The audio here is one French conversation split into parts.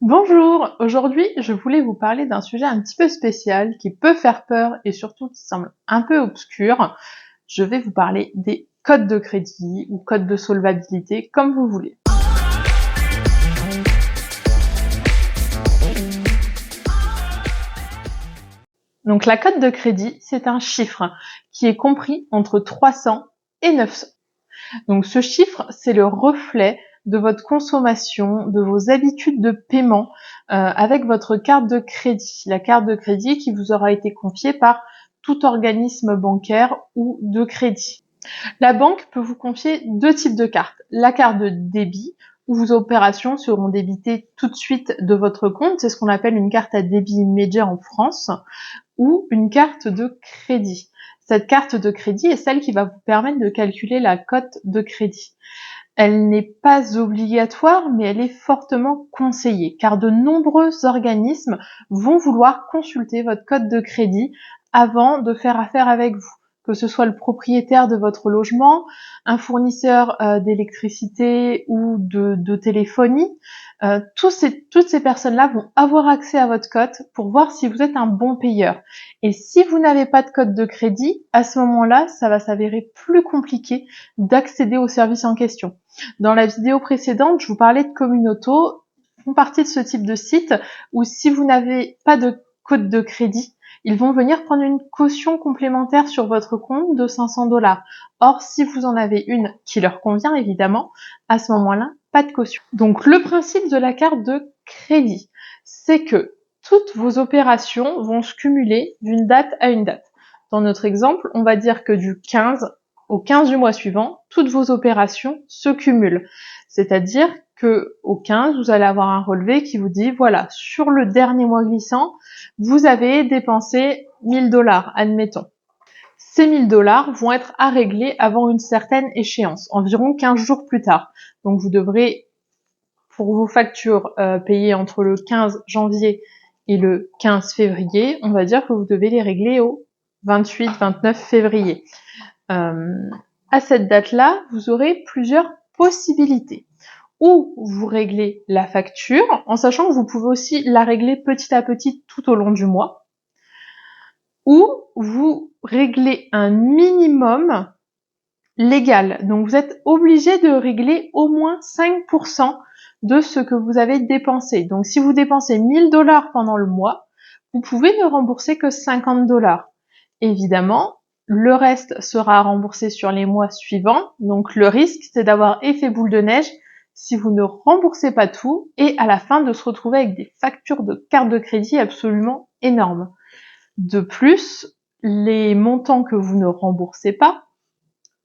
Bonjour, aujourd'hui je voulais vous parler d'un sujet un petit peu spécial qui peut faire peur et surtout qui semble un peu obscur. Je vais vous parler des codes de crédit ou codes de solvabilité, comme vous voulez. Donc la cote de crédit, c'est un chiffre qui est compris entre 300 et 900. Donc ce chiffre, c'est le reflet de votre consommation, de vos habitudes de paiement avec votre carte de crédit. La carte de crédit qui vous aura été confiée par tout organisme bancaire ou de crédit. La banque peut vous confier deux types de cartes. La carte de débit, où vos opérations seront débitées tout de suite de votre compte. C'est ce qu'on appelle une carte à débit immédiat en France, ou une carte de crédit. Cette carte de crédit est celle qui va vous permettre de calculer la cote de crédit. Elle n'est pas obligatoire, mais elle est fortement conseillée, car de nombreux organismes vont vouloir consulter votre cote de crédit avant de faire affaire avec vous, que ce soit le propriétaire de votre logement, un fournisseur d'électricité ou de téléphonie. Toutes ces personnes-là vont avoir accès à votre cote pour voir si vous êtes un bon payeur. Et si vous n'avez pas de cote de crédit, à ce moment-là, ça va s'avérer plus compliqué d'accéder au service en question. Dans la vidéo précédente, je vous parlais de Communauto, font partie de ce type de site où si vous n'avez pas de code de crédit, ils vont venir prendre une caution complémentaire sur votre compte de 500 $. Or, si vous en avez une qui leur convient, évidemment, à ce moment-là, pas de caution. Donc, le principe de la carte de crédit, c'est que toutes vos opérations vont se cumuler d'une date à une date. Dans notre exemple, on va dire que du 15 au 15 du mois suivant, toutes vos opérations se cumulent. C'est-à-dire que au 15, vous allez avoir un relevé qui vous dit, voilà, sur le dernier mois glissant, vous avez dépensé 1000 $, admettons. Ces 1000 $ vont être à régler avant une certaine échéance, environ 15 jours plus tard. Donc vous devrez, pour vos factures payées entre le 15 janvier et le 15 février, on va dire que vous devez les régler au 28-29 février. À cette date-là, vous aurez plusieurs possibilités. Ou vous réglez la facture, en sachant que vous pouvez aussi la régler petit à petit tout au long du mois. Ou vous réglez un minimum légal. Donc vous êtes obligé de régler au moins 5% de ce que vous avez dépensé. Donc si vous dépensez 1000 $ pendant le mois, vous pouvez ne rembourser que 50 $. Évidemment, le reste sera remboursé sur les mois suivants. Donc le risque, c'est d'avoir effet boule de neige si vous ne remboursez pas tout et à la fin de se retrouver avec des factures de carte de crédit absolument énormes. De plus, les montants que vous ne remboursez pas,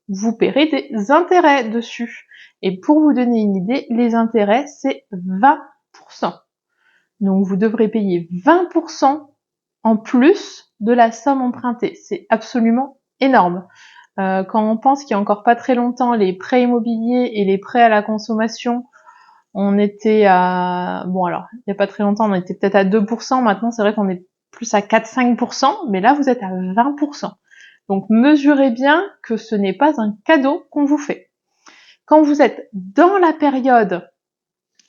vous paierez des intérêts dessus. Et pour vous donner une idée, les intérêts, c'est 20%. Donc vous devrez payer 20% en plus de la somme empruntée. C'est absolument énorme. Quand on pense qu'il y a encore pas très longtemps, les prêts immobiliers et les prêts à la consommation, on était à... Bon alors, il n'y a pas très longtemps, on était peut-être à 2%. Maintenant, c'est vrai qu'on est plus à 4-5%. Mais là, vous êtes à 20%. Donc mesurez bien que ce n'est pas un cadeau qu'on vous fait. Quand vous êtes dans la période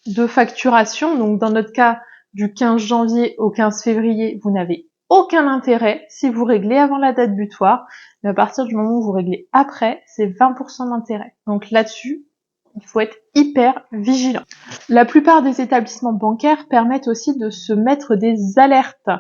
de facturation, donc dans notre cas du 15 janvier au 15 février, vous n'avez aucun intérêt si vous réglez avant la date butoir, mais à partir du moment où vous réglez après, c'est 20% d'intérêt. Donc là-dessus, il faut être hyper vigilant. La plupart des établissements bancaires permettent aussi de se mettre des alertes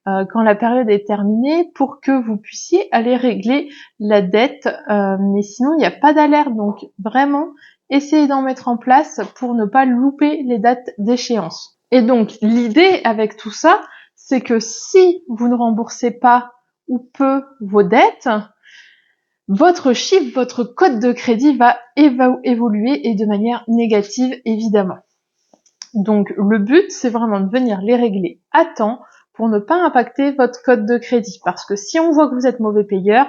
quand la période est terminée pour que vous puissiez aller régler la dette. Mais sinon, il n'y a pas d'alerte. Donc vraiment, essayez d'en mettre en place pour ne pas louper les dates d'échéance. Et donc, l'idée avec tout ça, c'est que si vous ne remboursez pas ou peu vos dettes, votre chiffre, votre code de crédit va évoluer et de manière négative, évidemment. Donc, le but, c'est vraiment de venir les régler à temps pour ne pas impacter votre code de crédit. Parce que si on voit que vous êtes mauvais payeur,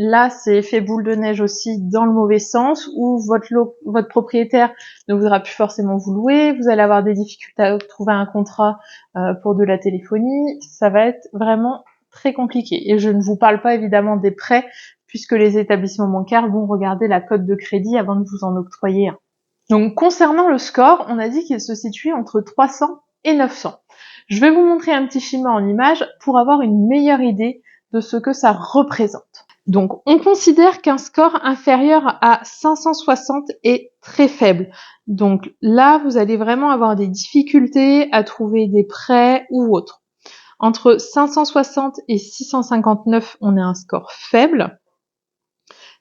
là, c'est effet boule de neige aussi dans le mauvais sens, où votre propriétaire ne voudra plus forcément vous louer, vous allez avoir des difficultés à trouver un contrat pour de la téléphonie, ça va être vraiment très compliqué. Et je ne vous parle pas évidemment des prêts, puisque les établissements bancaires vont regarder la cote de crédit avant de vous en octroyer un. Donc concernant le score, on a dit qu'il se situe entre 300 et 900. Je vais vous montrer un petit schéma en image pour avoir une meilleure idée de ce que ça représente. Donc, on considère qu'un score inférieur à 560 est très faible. Donc là, vous allez vraiment avoir des difficultés à trouver des prêts ou autres. Entre 560 et 659, on a un score faible.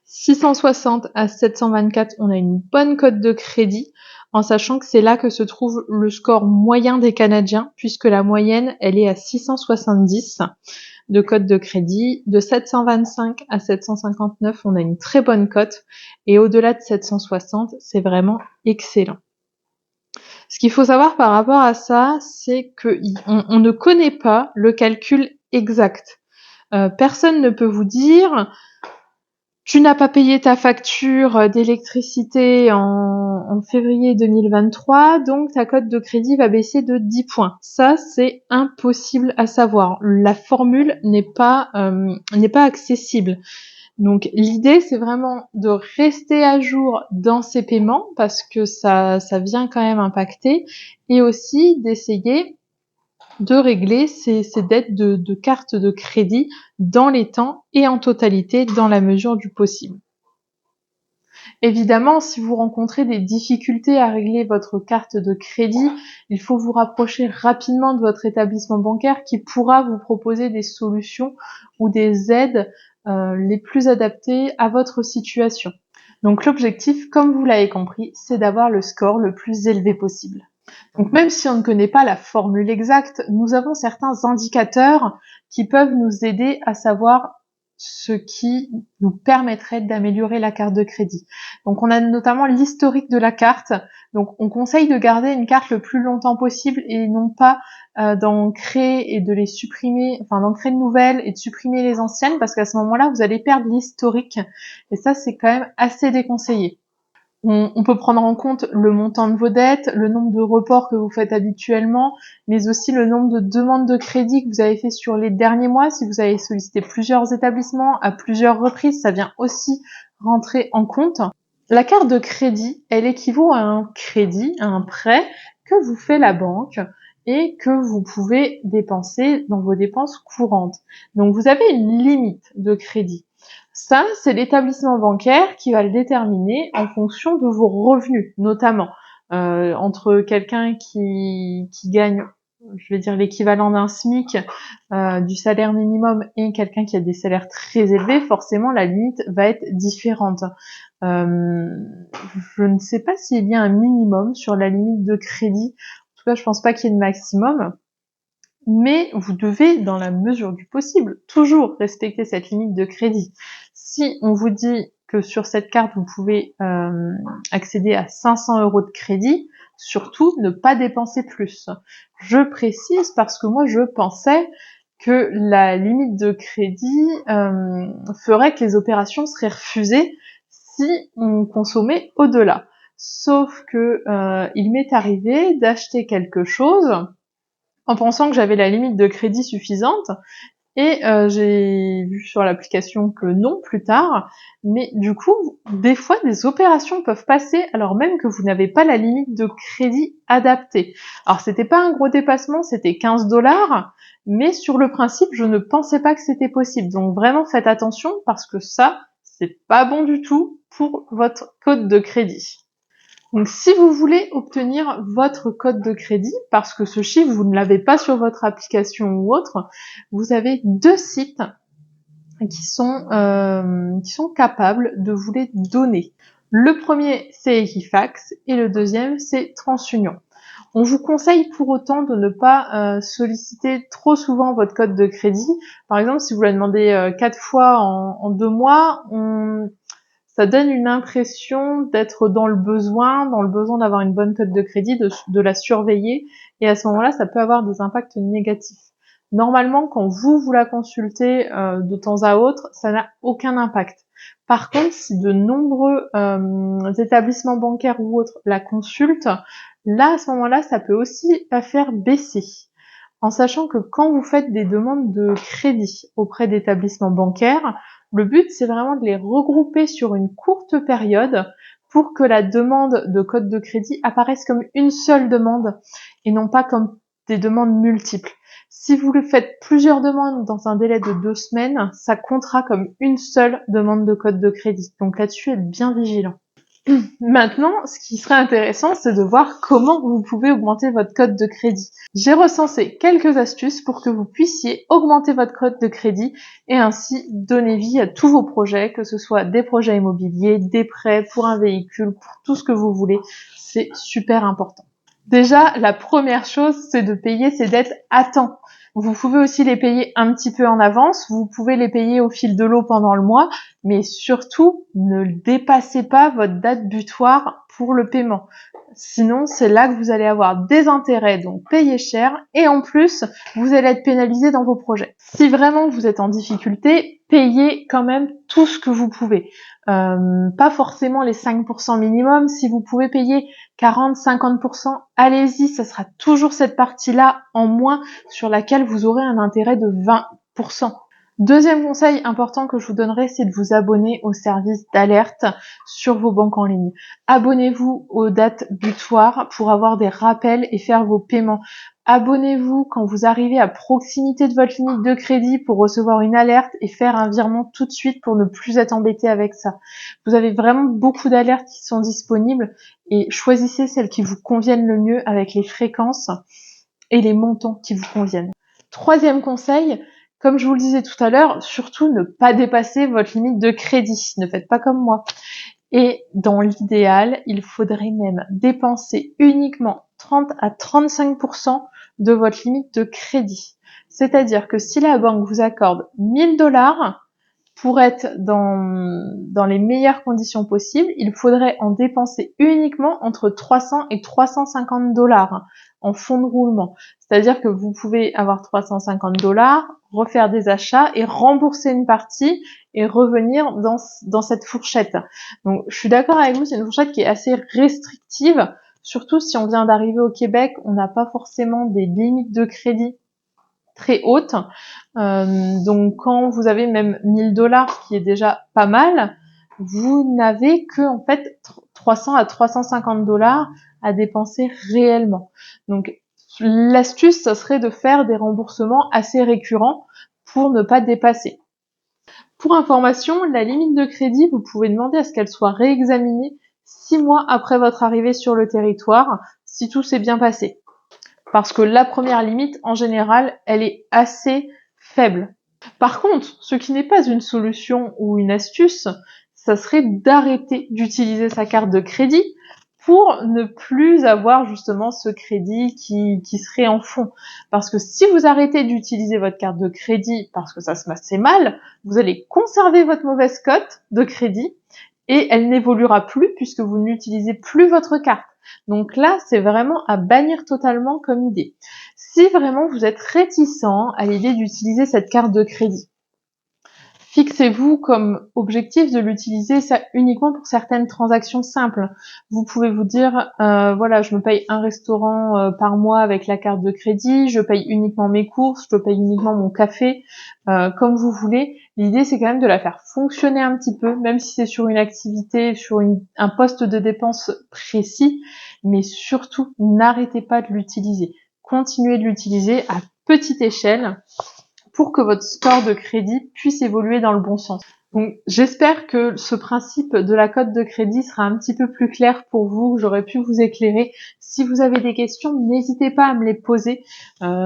660 à 724, on a une bonne cote de crédit, en sachant que c'est là que se trouve le score moyen des Canadiens, puisque la moyenne, elle est à 670 de cote de crédit. De 725 à 759, on a une très bonne cote, et au-delà de 760, c'est vraiment excellent. Ce qu'il faut savoir par rapport à ça, c'est qu'on ne connaît pas le calcul exact. Personne ne peut vous dire tu n'as pas payé ta facture d'électricité en février 2023, donc ta cote de crédit va baisser de 10 points. Ça, c'est impossible à savoir. La formule n'est pas accessible. Donc l'idée, c'est vraiment de rester à jour dans ses paiements parce que ça vient quand même impacter, et aussi d'essayer de régler ces dettes de carte de crédit dans les temps et en totalité dans la mesure du possible. Évidemment, si vous rencontrez des difficultés à régler votre carte de crédit, il faut vous rapprocher rapidement de votre établissement bancaire qui pourra vous proposer des solutions ou des aides les plus adaptées à votre situation. Donc l'objectif, comme vous l'avez compris, c'est d'avoir le score le plus élevé possible. Donc même si on ne connaît pas la formule exacte, nous avons certains indicateurs qui peuvent nous aider à savoir ce qui nous permettrait d'améliorer la carte de crédit. Donc on a notamment l'historique de la carte. Donc on conseille de garder une carte le plus longtemps possible et non pas d'en créer et de les supprimer, enfin d'en créer de nouvelles et de supprimer les anciennes, parce qu'à ce moment-là vous allez perdre l'historique et ça c'est quand même assez déconseillé. On peut prendre en compte le montant de vos dettes, le nombre de reports que vous faites habituellement, mais aussi le nombre de demandes de crédit que vous avez fait sur les derniers mois. Si vous avez sollicité plusieurs établissements à plusieurs reprises, ça vient aussi rentrer en compte. La carte de crédit, elle équivaut à un crédit, à un prêt que vous fait la banque et que vous pouvez dépenser dans vos dépenses courantes. Donc vous avez une limite de crédit. Ça, c'est l'établissement bancaire qui va le déterminer en fonction de vos revenus, notamment. Entre quelqu'un qui gagne, je vais dire l'équivalent d'un SMIC, du salaire minimum, et quelqu'un qui a des salaires très élevés, forcément la limite va être différente. Je ne sais pas s'il y a un minimum sur la limite de crédit. En tout cas, je pense pas qu'il y ait de maximum. Mais vous devez, dans la mesure du possible, toujours respecter cette limite de crédit. Si on vous dit que sur cette carte, vous pouvez accéder à 500 € de crédit, surtout ne pas dépenser plus. Je précise parce que moi, je pensais que la limite de crédit ferait que les opérations seraient refusées si on consommait au-delà. Sauf que il m'est arrivé d'acheter quelque chose en pensant que j'avais la limite de crédit suffisante, et j'ai vu sur l'application que non plus tard, mais du coup, des fois, des opérations peuvent passer alors même que vous n'avez pas la limite de crédit adaptée. Alors c'était pas un gros dépassement, c'était 15 $, mais sur le principe, je ne pensais pas que c'était possible. Donc vraiment faites attention parce que ça, c'est pas bon du tout pour votre code de crédit. Donc si vous voulez obtenir votre code de crédit, parce que ce chiffre, vous ne l'avez pas sur votre application ou autre, vous avez 2 sites qui sont capables de vous les donner. Le premier, c'est Equifax, et le deuxième, c'est TransUnion. On vous conseille pour autant de ne pas solliciter trop souvent votre code de crédit. Par exemple, si vous la demandez 4 fois en 2 mois, ça donne une impression d'être dans le besoin d'avoir une bonne cote de crédit, de la surveiller, et à ce moment-là, ça peut avoir des impacts négatifs. Normalement, quand vous la consultez de temps à autre, ça n'a aucun impact. Par contre, si de nombreux établissements bancaires ou autres la consultent, là, à ce moment-là, ça peut aussi la faire baisser. En sachant que quand vous faites des demandes de crédit auprès d'établissements bancaires, le but, c'est vraiment de les regrouper sur une courte période pour que la demande de code de crédit apparaisse comme une seule demande et non pas comme des demandes multiples. Si vous le faites plusieurs demandes dans un délai de 2 semaines, ça comptera comme une seule demande de code de crédit. Donc là-dessus, êtes bien vigilant. Maintenant, ce qui serait intéressant, c'est de voir comment vous pouvez augmenter votre code de crédit. J'ai recensé quelques astuces pour que vous puissiez augmenter votre code de crédit et ainsi donner vie à tous vos projets, que ce soit des projets immobiliers, des prêts pour un véhicule, pour tout ce que vous voulez. C'est super important. Déjà, la première chose, c'est de payer ses dettes à temps. Vous pouvez aussi les payer un petit peu en avance, vous pouvez les payer au fil de l'eau pendant le mois, mais surtout, ne dépassez pas votre date butoir pour le paiement. Sinon, c'est là que vous allez avoir des intérêts, donc payez cher, et en plus, vous allez être pénalisé dans vos projets. Si vraiment vous êtes en difficulté, payez quand même tout ce que vous pouvez. Pas forcément les 5% minimum, si vous pouvez payer 40-50%, allez-y, ça sera toujours cette partie-là en moins sur laquelle vous aurez un intérêt de 20%. Deuxième conseil important que je vous donnerai, c'est de vous abonner au service d'alerte sur vos banques en ligne. Abonnez-vous aux dates butoirs pour avoir des rappels et faire vos paiements. Abonnez-vous quand vous arrivez à proximité de votre limite de crédit pour recevoir une alerte et faire un virement tout de suite pour ne plus être embêté avec ça. Vous avez vraiment beaucoup d'alertes qui sont disponibles et choisissez celles qui vous conviennent le mieux avec les fréquences et les montants qui vous conviennent. Troisième conseil, comme je vous le disais tout à l'heure, surtout ne pas dépasser votre limite de crédit. Ne faites pas comme moi. Et dans l'idéal, il faudrait même dépenser uniquement 30 à 35% de votre limite de crédit. C'est-à-dire que si la banque vous accorde 1 000 $ pour être dans les meilleures conditions possibles, il faudrait en dépenser uniquement entre 300 et 350 $ en fonds de roulement. C'est-à-dire que vous pouvez avoir 350 $, refaire des achats et rembourser une partie et revenir dans cette fourchette. Donc, je suis d'accord avec vous, c'est une fourchette qui est assez restrictive, surtout si on vient d'arriver au Québec, on n'a pas forcément des limites de crédit très hautes. Donc, quand vous avez même 1 000 $, qui est déjà pas mal, vous n'avez que, en fait, 300 à 350 $ à dépenser réellement. Donc, l'astuce, ça serait de faire des remboursements assez récurrents pour ne pas dépasser. Pour information, la limite de crédit, vous pouvez demander à ce qu'elle soit réexaminée 6 mois après votre arrivée sur le territoire, si tout s'est bien passé. Parce que la première limite, en général, elle est assez faible. Par contre, ce qui n'est pas une solution ou une astuce, ça serait d'arrêter d'utiliser sa carte de crédit pour ne plus avoir justement ce crédit qui serait en fond. Parce que si vous arrêtez d'utiliser votre carte de crédit parce que ça se passait mal, vous allez conserver votre mauvaise cote de crédit et elle n'évoluera plus puisque vous n'utilisez plus votre carte. Donc là, c'est vraiment à bannir totalement comme idée. Si vraiment vous êtes réticent à l'idée d'utiliser cette carte de crédit, fixez-vous comme objectif de l'utiliser ça uniquement pour certaines transactions simples. Vous pouvez vous dire, voilà, je me paye un restaurant par mois avec la carte de crédit, je paye uniquement mes courses, je paye uniquement mon café, comme vous voulez. L'idée, c'est quand même de la faire fonctionner un petit peu, même si c'est sur une activité, sur un poste de dépense précis, mais surtout, n'arrêtez pas de l'utiliser. Continuez de l'utiliser à petite échelle pour que votre score de crédit puisse évoluer dans le bon sens. Donc, j'espère que ce principe de la cote de crédit sera un petit peu plus clair pour vous, que j'aurai pu vous éclairer. Si vous avez des questions, n'hésitez pas à me les poser,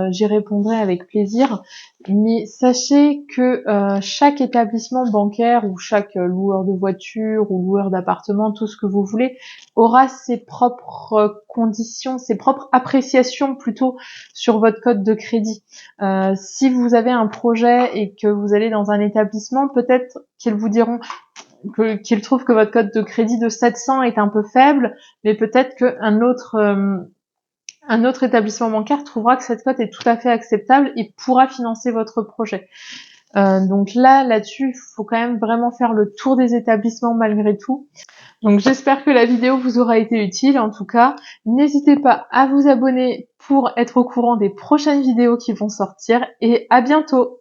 j'y répondrai avec plaisir. Mais sachez que chaque établissement bancaire ou chaque loueur de voiture ou loueur d'appartement, tout ce que vous voulez, aura ses propres conditions, ses propres appréciations plutôt sur votre cote de crédit. Si vous avez un projet et que vous allez dans un établissement, peut-être qu'ils vous diront qu'ils trouvent que votre cote de crédit de 700 est un peu faible, mais peut-être qu'un autre établissement bancaire trouvera que cette cote est tout à fait acceptable et pourra financer votre projet. Donc là-dessus, il faut quand même vraiment faire le tour des établissements malgré tout. Donc j'espère que la vidéo vous aura été utile. En tout cas, n'hésitez pas à vous abonner pour être au courant des prochaines vidéos qui vont sortir et à bientôt.